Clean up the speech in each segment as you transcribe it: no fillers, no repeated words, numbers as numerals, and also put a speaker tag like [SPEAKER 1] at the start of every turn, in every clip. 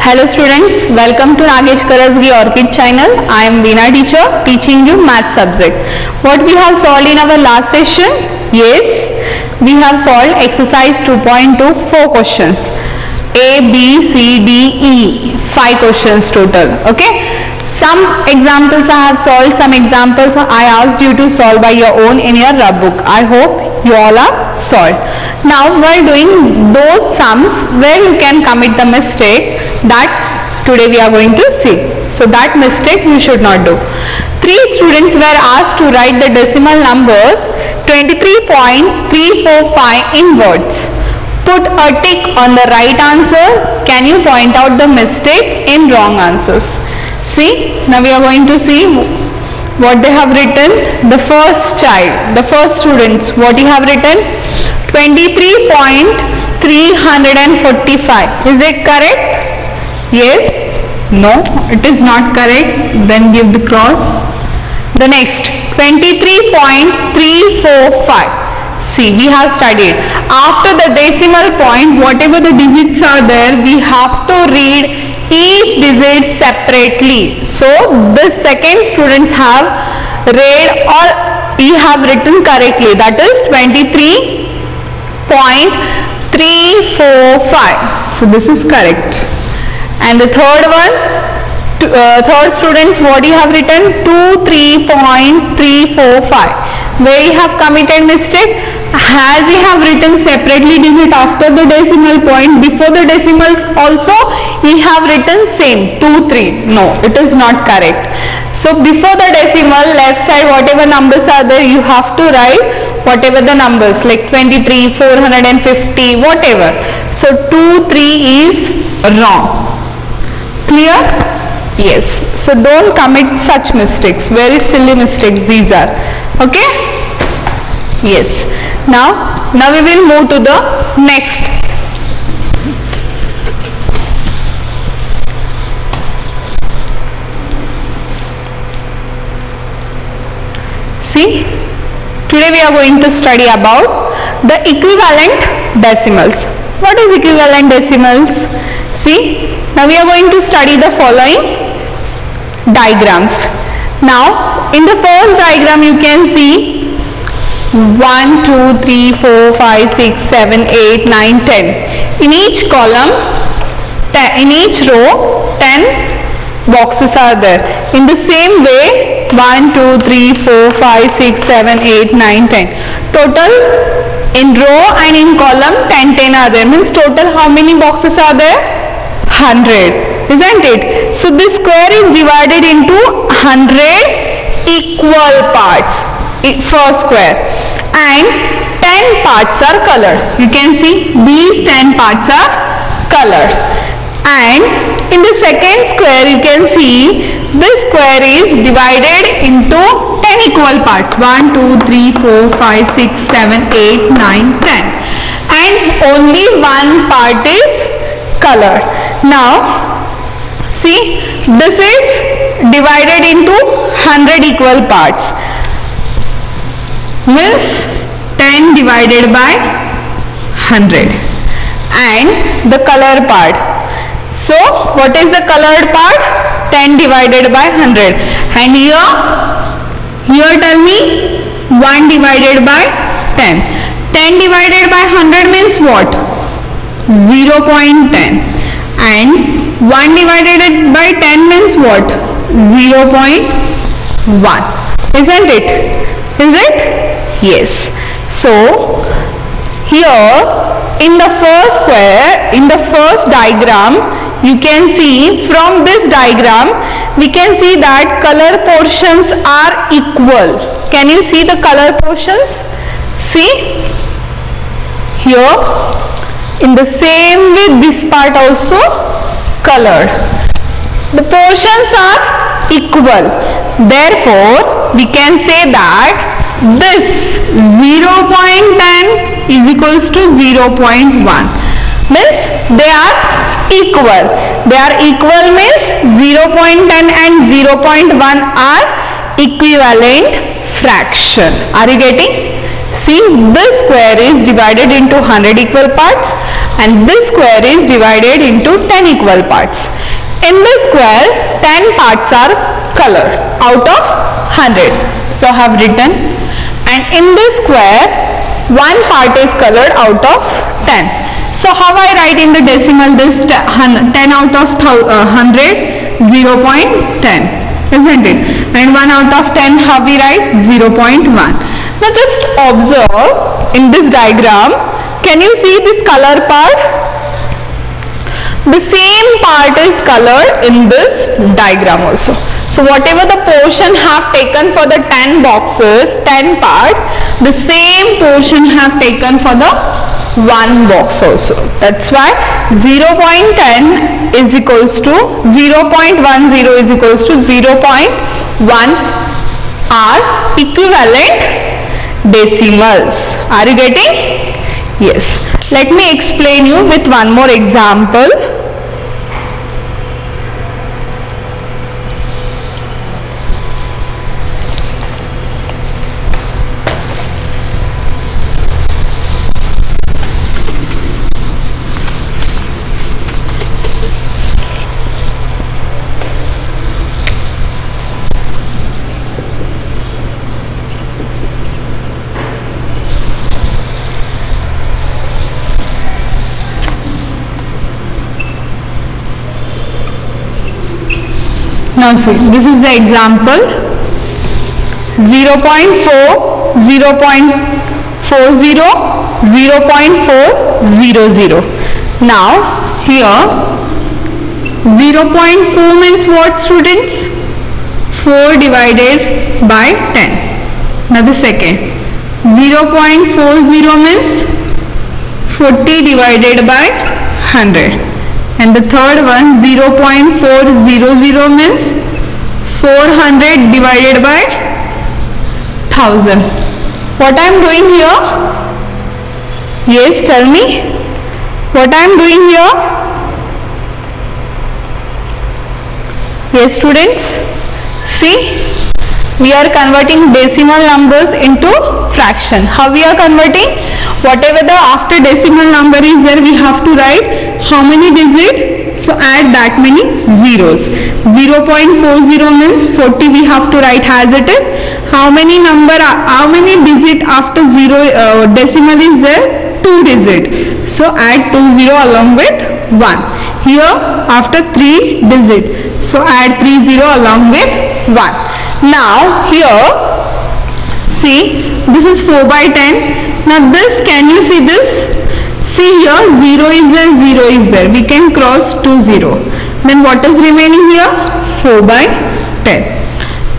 [SPEAKER 1] Hello students, welcome to Nagesh Karasgi Orchid channel. I am Veena teacher teaching you math subject. What we have solved in our last session? Yes, we have solved exercise 2.2 4 questions. A, B, C, D, E. 5 questions total. Okay. Some examples I have solved, some examples I asked you to solve by your own in your rub book. I hope you all are solved. Now we are doing those sums where you can commit the mistake that today we are going to see. So that mistake you should not do. 3 students were asked to write the decimal numbers 23.345 in words. Put a tick on the right answer. Can you point out the mistake in wrong answers? See, now we are going to see what they have written. The first child, the first students, what you have written? 23.345. Is it correct? Yes? No, it is not correct. Then give the cross. The next, 23.345. See, we have studied. After the decimal point, whatever the digits are there, we have to read each digit separately. So the second students have read or you have written correctly, that is 23.345. So this is correct. And the third one, third students, what you have written? 23.345. Where you have committed mistake? As you have written separately digit after the decimal point, before the decimals also you have written same 2 3. No, it is not correct. So before the decimal, left side whatever numbers are there, you have to write whatever the numbers like 23, 450, whatever. So 2 3 is wrong. Clear? Yes. So don't commit such mistakes. Very silly mistakes these are. Okay? Yes. Now we will move to the next. See, today we are going to study about the equivalent decimals. What is equivalent decimals? See, now we are going to study the following diagrams. Now, in the first diagram you can see 1, 2, 3, 4, 5, 6, 7, 8, 9, 10. In each column, in each row, 10 boxes are there. In the same way, 1, 2, 3, 4, 5, 6, 7, 8, 9, 10. Total in row and in column 10, 10 are there. Means total how many boxes are there? 100. Isn't it? So this square is divided into 100 equal parts. First square, and 10 parts are colored. You can see these 10 parts are colored, and in the second square you can see this square is divided into 10 equal parts. 1, 2, 3, 4, 5, 6, 7, 8, 9, 10, and only one part is colored. Now see, this is divided into 100 equal parts. Means 10 divided by 100, and the color part. So what is the colored part? 10 divided by 100. And here tell me 1 divided by 10. 10 divided by 100 means what? 0.10. And 1 divided by 10 means what? 0.1. Isn't it? Is it? Yes. So here in the first square, in the first diagram, you can see from this diagram we can see that color portions are equal. Can you see the color portions? See here, in the same way this part also colored. The portions are equal. Therefore we can say that this 0.10 is equals to 0.1. Means they are equal. They are equal means 0.10 and 0.1 are equivalent fraction. Are you getting? See, this square is divided into 100 equal parts and this square is divided into 10 equal parts. In this square, 10 parts are colored out of 100. So I have written, and in this square, 1 part is colored out of 10. So how I write in the decimal this 10 out of 100? 0.10, isn't it? And 1 out of 10, how we write? 0.1. Now just observe in this diagram, can you see this color part? The same part is colored in this diagram also. So whatever the portion have taken for the 10 boxes, 10 parts, the same portion have taken for the one box also. That's why 0.10 is equals to 0.10 is equals to 0.1 are equivalent decimals. Are you getting? Yes. Let me explain you with one more example. Now see, this is the example 0.4, 0.40, 0.400. Now here 0.4 means what, students? 4 divided by 10. Now the second 0.40 means 40 divided by 100. And the third one 0.400 means 400 divided by 1000. What I am doing here? Yes, tell me. What I am doing here? Yes, students. See, we are converting decimal numbers into fraction. How we are converting? Whatever the after decimal number is there, we have to write how many digits, so add that many zeros. 0.40 means 40 we have to write as it is. How many digit after decimal is there? 2 digit. So add 2 zero along with 1. Here after 3 digit. So add 3 zero along with 1. Now here see, this is 4 by 10. Now this, can you see this? See here 0 is there, 0 is there. We can cross 2 0. Then what is remaining here? 4 by 10.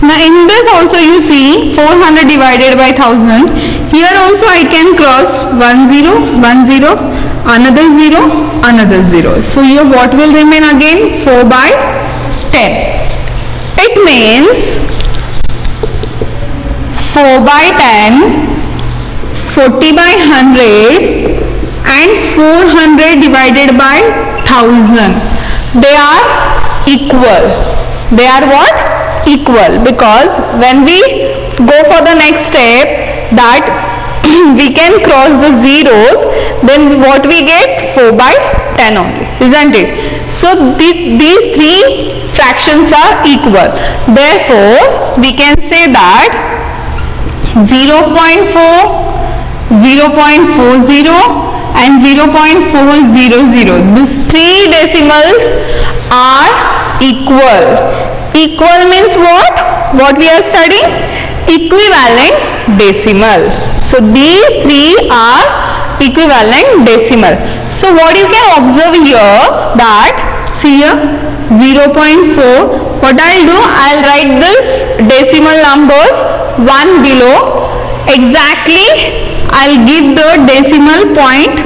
[SPEAKER 1] Now in this also you see 400 divided by 1000. Here also I can cross 1 0, 1 0, another 0, another 0. So here what will remain again? 4 by 10. It means 4 by 10, 40 by 100 and 400 divided by 1000. They are equal. They are what? Equal. Because when we go for the next step, that we can cross the zeros, then what we get? 4 by 10 only, isn't it? So these three fractions are equal. Therefore, we can say that 0.4, 0.40 and 0.400. These three decimals are equal. Equal means what? What we are studying? Equivalent decimal. So these three are equivalent decimal. So what you can observe here, that see here 0.4. What I'll do? I'll write this decimal numbers one below. Exactly I'll give the decimal point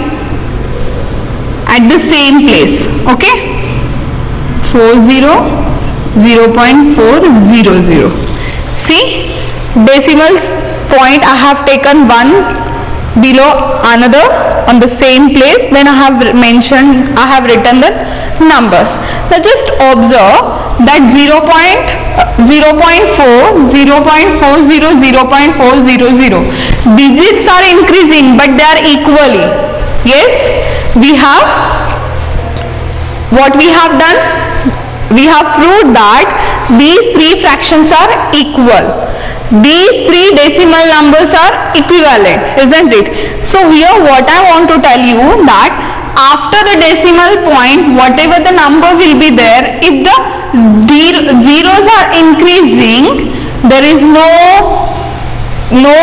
[SPEAKER 1] at the same place. Okay, 40, 0.400. See, decimals point I have taken one below another on the same place. Then I have written the numbers. Now just observe that 0.4, 0.40, 0.400. Digits are increasing but they are equally. Yes, we have, what we have done? We have proved that these three fractions are equal. These three decimal numbers are equivalent, isn't it? So here what I want to tell you that after the decimal point, whatever the number will be there, if the zeros are increasing, there is no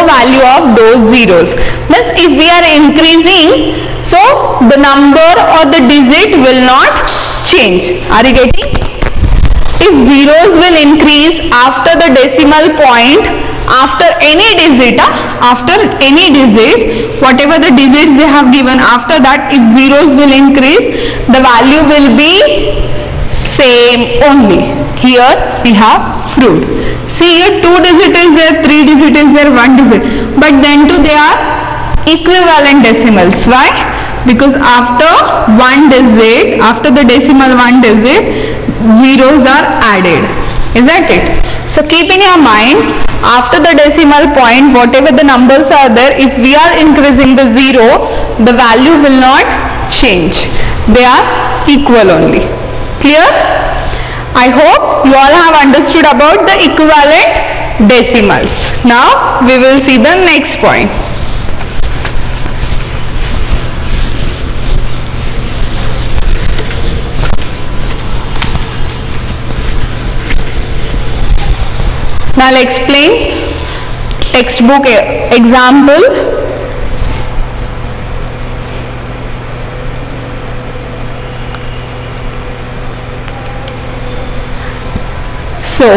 [SPEAKER 1] value of those zeros. Thus if we are increasing, so the number or the digit will not change. Are you getting? If zeros will increase after the decimal point, after any digit, whatever the digits they have given, after that if zeros will increase, the value will be same only. Here we have proved. See here 2 digit is there, 3 digit is there, 1 digit, but then too they are equivalent decimals. Why? Because after one digit, after the decimal 1 digit, zeros are added, isn't it? So keep in your mind, after the decimal point, whatever the numbers are there, if we are increasing the zero, the value will not change. They are equal only. Clear? I hope you all have understood about the equivalent decimals. Now we will see the next point. Now I'll explain textbook example. So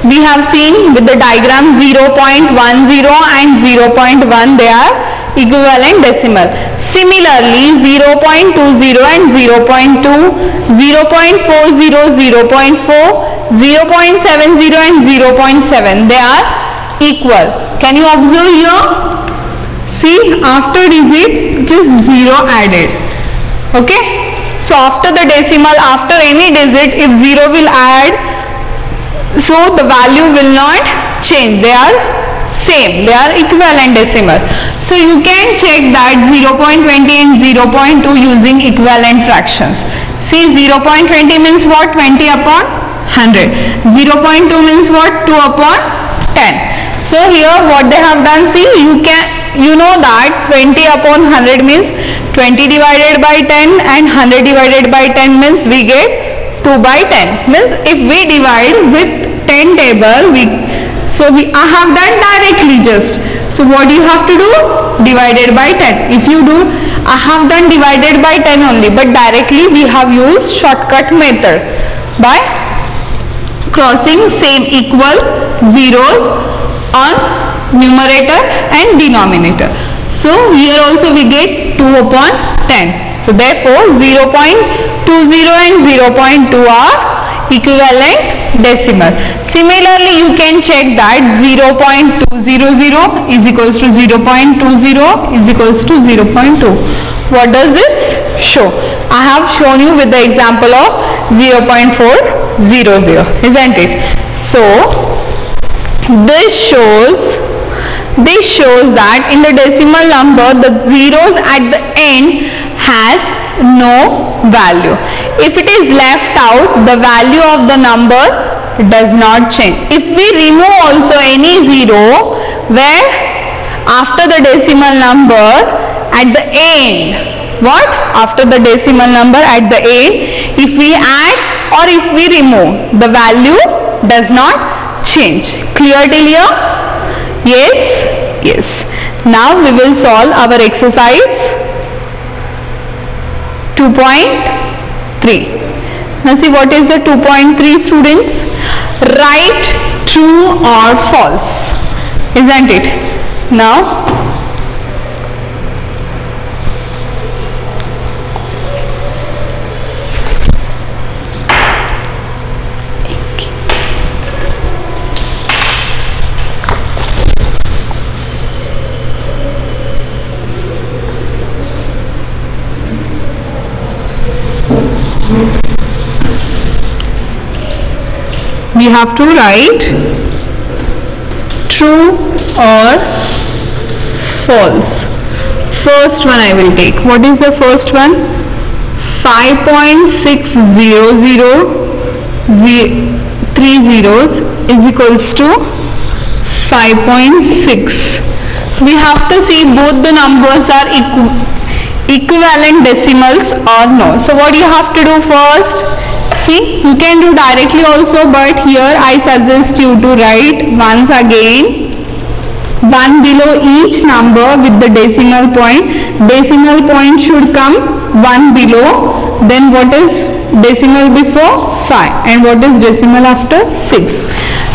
[SPEAKER 1] we have seen with the diagram 0.10 and 0.1, they are equivalent decimal. Similarly 0.20 and 0.2, 0.40, 0.4, 0.70 and 0.7, they are equal. Can you observe here? See, after digit just 0 added. Okay, so after the decimal, after any digit, if 0 will add, so the value will not change. They are same, they are equivalent decimal. So you can check that 0.20 and 0.2 using equivalent fractions. See, 0.20 means what? 20 upon 100. 0.2 means what? 2 upon 10. So here what they have done, see, you know that 20 upon 100 means 20 divided by 10 and 100 divided by 10 means we get 2 by 10. Means if we divide with 10 table, I have done directly just. So what you have to do? Divided by 10. If you do, I have done divided by 10 only, but directly we have used shortcut method by crossing same equal zeros on numerator and denominator. So here also we get 2 upon 10. So therefore 0.20 and 0.2 are equivalent decimal. Similarly you can check that 0.200 is equals to 0.20 is equals to 0.2. What does this show? I have shown you with the example of 0.400, isn't it? So this shows that in the decimal number the zeros at the end has no value. If it is left out, the value of the number does not change. If we remove also any zero where after the decimal number at the end, what? After the decimal number at the end, if we add or if we remove, the value does not change. Clear till here? Yes? Yes. Now we will solve our exercise 2.3. Now see, what is the 2.3, students? Write true or false, isn't it? Now we have to write true or false. First one I will take. What is the first one? 5.600 zeros is equals to 5.6. We have to see both the numbers are equivalent decimals or no. So what you have to do first? See, you can do directly also, but here I suggest you to write once again 1 below each number with the decimal point. Decimal point should come 1 below. Then what is decimal before? 5. And what is decimal after? 6.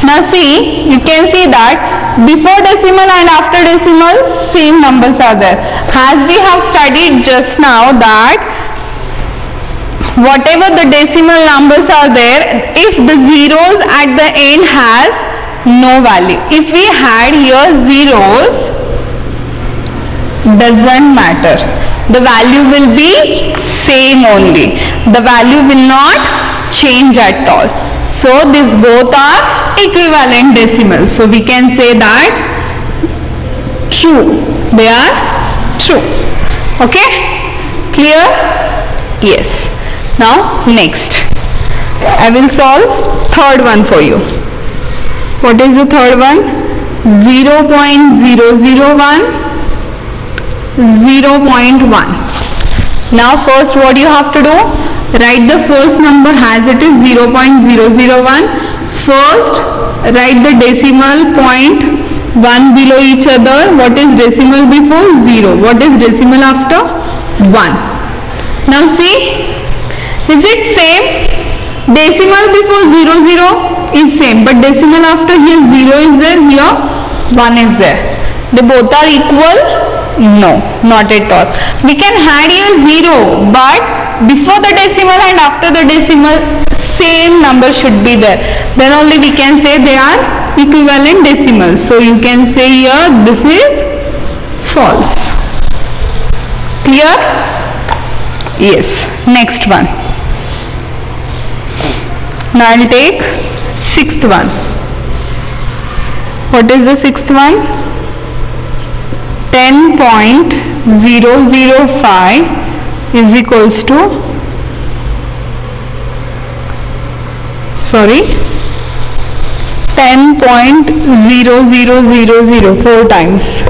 [SPEAKER 1] Now see, you can see that before decimal and after decimal same numbers are there. As we have studied just now that whatever the decimal numbers are there, if the zeros at the end has no value. If we had here zeros, doesn't matter. The value will be same only. The value will not change at all. So these both are equivalent decimals. So we can say that true. They are true. Okay? Clear? Yes. Now next. I will solve third one for you. What is the third one? 0.001, 0.1. Now first what you have to do? Write the first number as it is 0.001. First write the decimal point 1 below each other. What is decimal before? 0. What is decimal after? 1. Now see, is it same? Decimal before 00 is same, but decimal after here 0 is there, here 1 is there. They both are equal? No, not at all. We can add here 0, but before the decimal and after the decimal same number should be there. Then only we can say they are equivalent decimals. So you can say here this is false. Clear? Yes. Next one. Now I will take sixth one. What is the sixth one? 10.005 is equals to 10.0000 4 times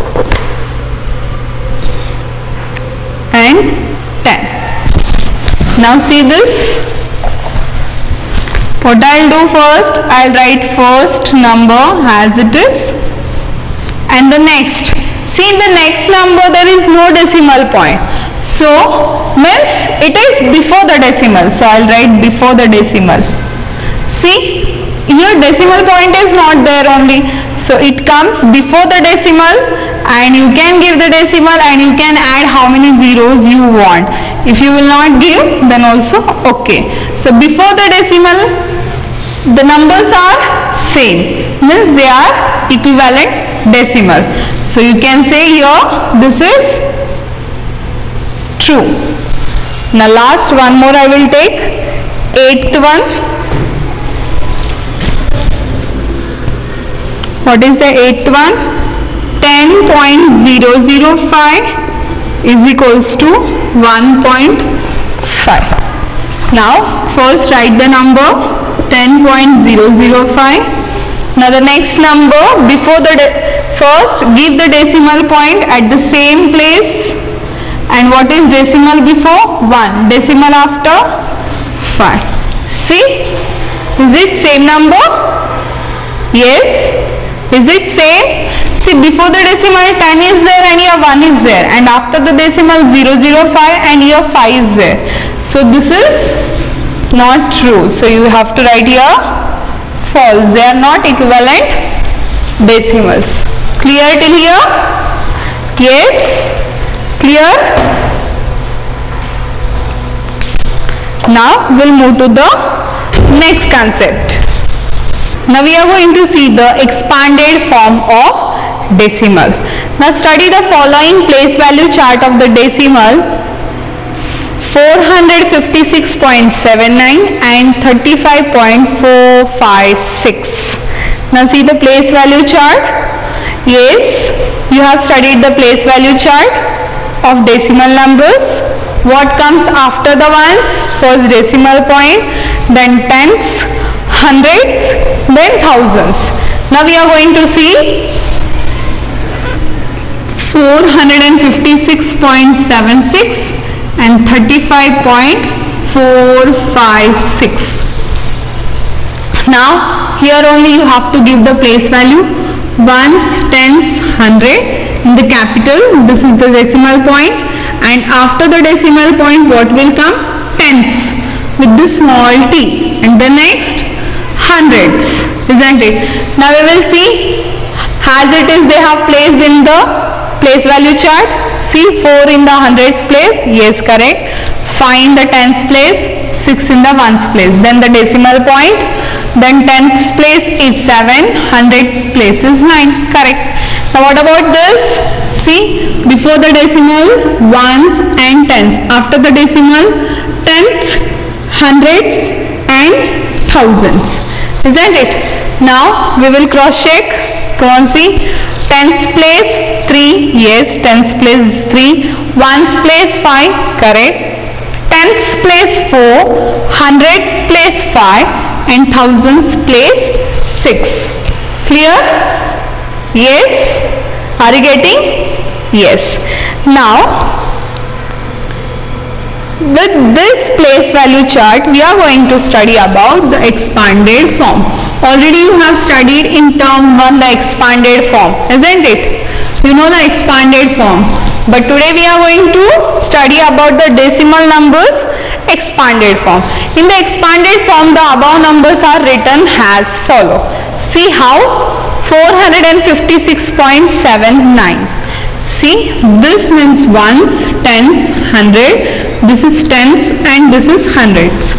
[SPEAKER 1] and 10. Now see this. What I'll do first, I'll write first number as it is and the next. See, in the next number there is no decimal point. So means it is before the decimal. So I'll write before the decimal. See, here decimal point is not there only. So it comes before the decimal and you can give the decimal and you can add how many zeros you want. If you will not give, then also okay. So before the decimal, the numbers are same. Means they are equivalent decimal. So you can say here this is true. Now last one more I will take. Eighth one. What is the eighth one? 10.005 is equals to 1.5. Now first write the number 10.005. Now the next number before the first give the decimal point at the same place. And what is decimal before? 1. Decimal after? 5. See? Is it same number? Yes. Is it same? See, before the decimal 10 is there and here 1 is there. And after the decimal 005 and here 5 is there. So this is not true. So you have to write here false. They are not equivalent decimals. Clear till here? Yes? Clear? Now we'll move to the next concept. Now we are going to see the expanded form of decimal. Now study the following place value chart of the decimal 456.79 and 35.456. Now see the place value chart. Yes, you have studied the place value chart of decimal numbers. What comes after the ones? First decimal point, then tenths, hundreds, then thousands. Now we are going to see 456.76 and 35.456. Now here only you have to give the place value, ones, tens, hundred in the capital. This is the decimal point, and after the decimal point what will come? Tenths with the small t, and the next hundreds, isn't it? Now we will see as it is they have placed in the place value chart. See 4 in the hundreds place, yes, correct. 5 in the tens place, 6 in the ones place, then the decimal point, then tenths place is 7, hundreds place is 9, correct. Now what about this? See, before the decimal ones and tens, after the decimal tenths, hundreds and thousands, isn't it? Now we will cross check. Come on, see, tens place 3, yes, tens place 3, ones place 5, correct, tenths place 4, hundreds place 5, and thousands place 6. Clear? Yes? Are you getting? Yes. Now with this place value chart we are going to study about the expanded form. Already you have studied in term 1 the expanded form, isn't it? You know the expanded form, but today we are going to study about the decimal numbers expanded form. In the expanded form the above numbers are written as follow. See how? 456.79. See, this means ones, tens, hundred, this is tens and this is hundreds.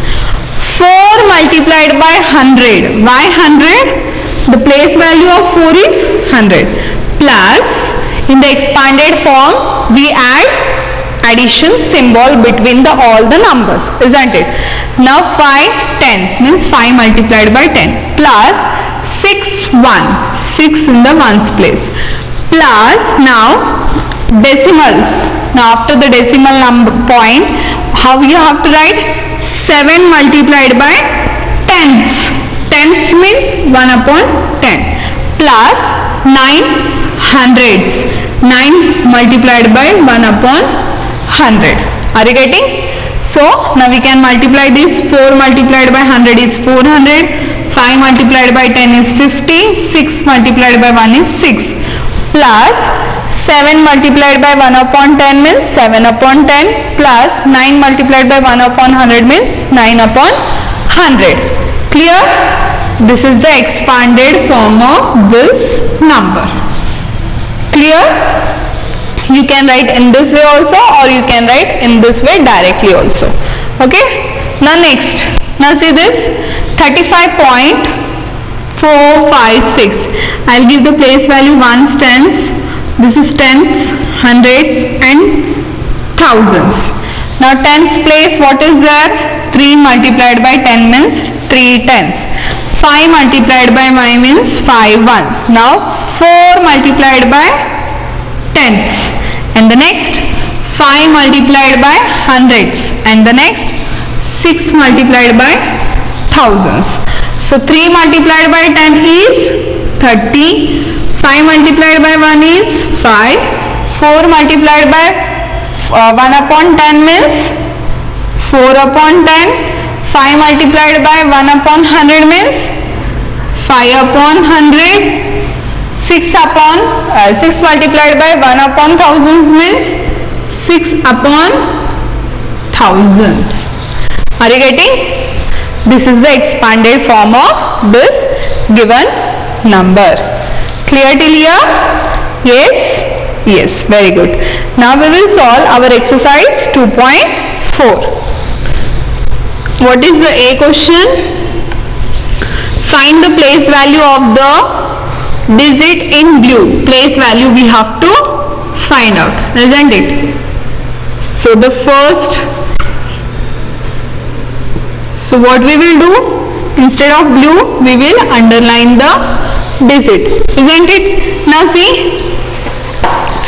[SPEAKER 1] 4 multiplied by 100. Why 100? The place value of 4 is 100. Plus, in the expanded form, we add addition symbol between all the numbers, isn't it? Now 5 tens means 5 multiplied by 10 plus 6 1, 6 in the ones place, plus now decimals. Now after the decimal number point, how you have to write? 7 multiplied by tenths. Tenths means 1 upon 10 plus 9 hundreds. 9 multiplied by 1 upon 100. Are you getting? So now we can multiply this. 4 multiplied by 100 is 400. 5 multiplied by 10 is 50. 6 multiplied by 1 is 6. Plus 7 multiplied by 1 upon 10 means 7 upon 10 plus 9 multiplied by 1 upon 100 means 9 upon 100. Clear? This is the expanded form of this number. Clear? You can write in this way also, or you can write in this way directly also. Okay? Now next. Now see this 35.456. I'll give the place value ones, tens. This is tenths, hundreds and thousands. Now tens place, what is there? 3 multiplied by 10 means 3 tenths. 5 multiplied by 5 means 5 ones. Now 4 multiplied by tenths. And the next 5 multiplied by hundreds. And the next 6 multiplied by thousands. So 3 multiplied by 10 is 30. 5 multiplied by 1 is 5. 4 multiplied by 1 upon 10 means 4 upon 10. 5 multiplied by 1 upon 100 means 5 upon 100. 6 multiplied by 1 upon thousands means 6 upon thousands. Are you getting? This is the expanded form of this given number. Clear till here? Yes? Yes, very good. Now we will solve our exercise 2.4. What is the A question? Find the place value of the digit in blue. Place value we have to find out, isn't it? So the first So what we will do, instead of blue we will underline the digit, isn't it? Now see,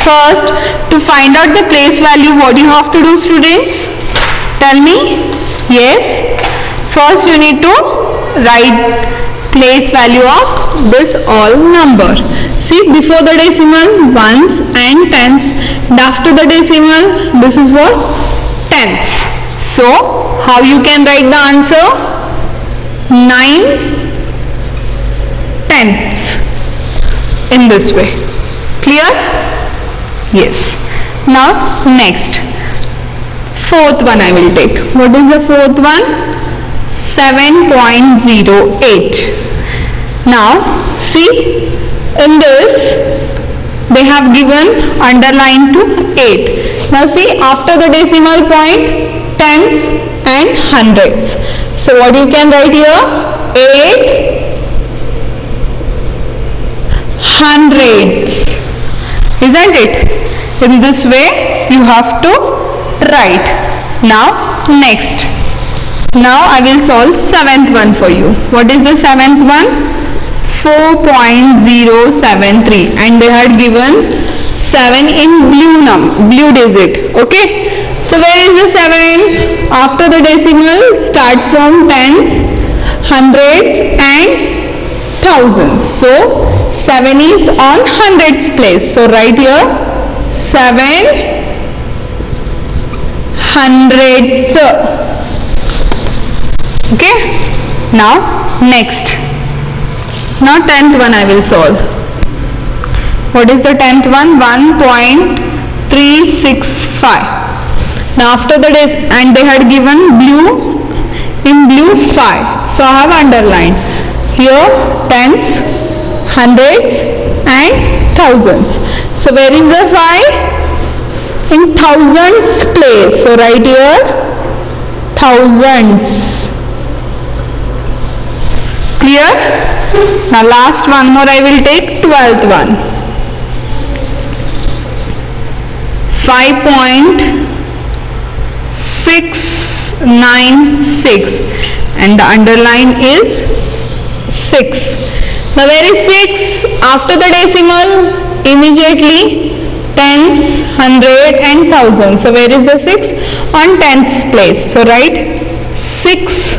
[SPEAKER 1] first to find out the place value, what you have to do, students? Tell me. Yes, first you need to write place value of this all number. See, before the decimal ones and tens, and after the decimal this is what? Tens. So how you can write the answer? 9 tenths in this way. Clear? Yes. Now next, fourth one I will take. What is the fourth one? 7.08. Now see, in this they have given underline to 8. Now see, after the decimal point, tens and hundreds. So what you can write here? 8 hundreds, isn't it? In this way you have to write. Now next, now I will solve seventh one for you. What is the seventh one? 4.073, and they had given 7 in blue digit. Okay, so where is the 7? After the decimal, start from tens, hundreds and thousands. So 7 is on hundreds place. So write here 7 hundreds. Okay, now next. Now 10th one I will solve. What is the 10th one? 1.365. Now after the and they had given blue, in blue 5. So I have underlined here tens, hundreds and thousands. So where is the 5? In thousands place. So write here thousands. Clear? Now last one more I will take, 12th one. 5.696, and the underline is 6. Now where is 6? After the decimal, immediately tens, hundred and thousand. So where is the 6? On tenths place. So write 6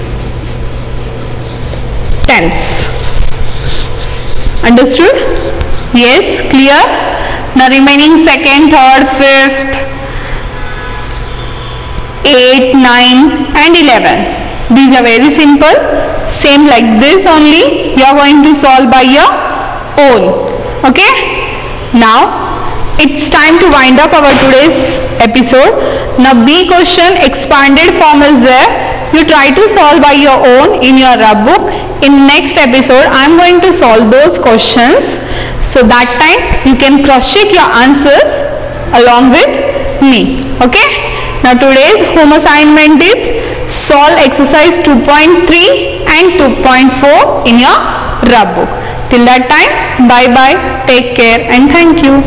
[SPEAKER 1] tenths. Understood? Yes, clear? Now remaining second, third, fifth, 8, 9 and 11. These are very simple. Same like this only. You are going to solve by your own. Okay? Now it's time to wind up our today's episode. Now B question expanded form is there. You try to solve by your own in your rub book. In next episode I am going to solve those questions. So that time you can cross check your answers along with me. Okay? Now today's home assignment is solve exercise 2.3 and 2.4 in your rub book. Till that time, bye bye, take care and thank you.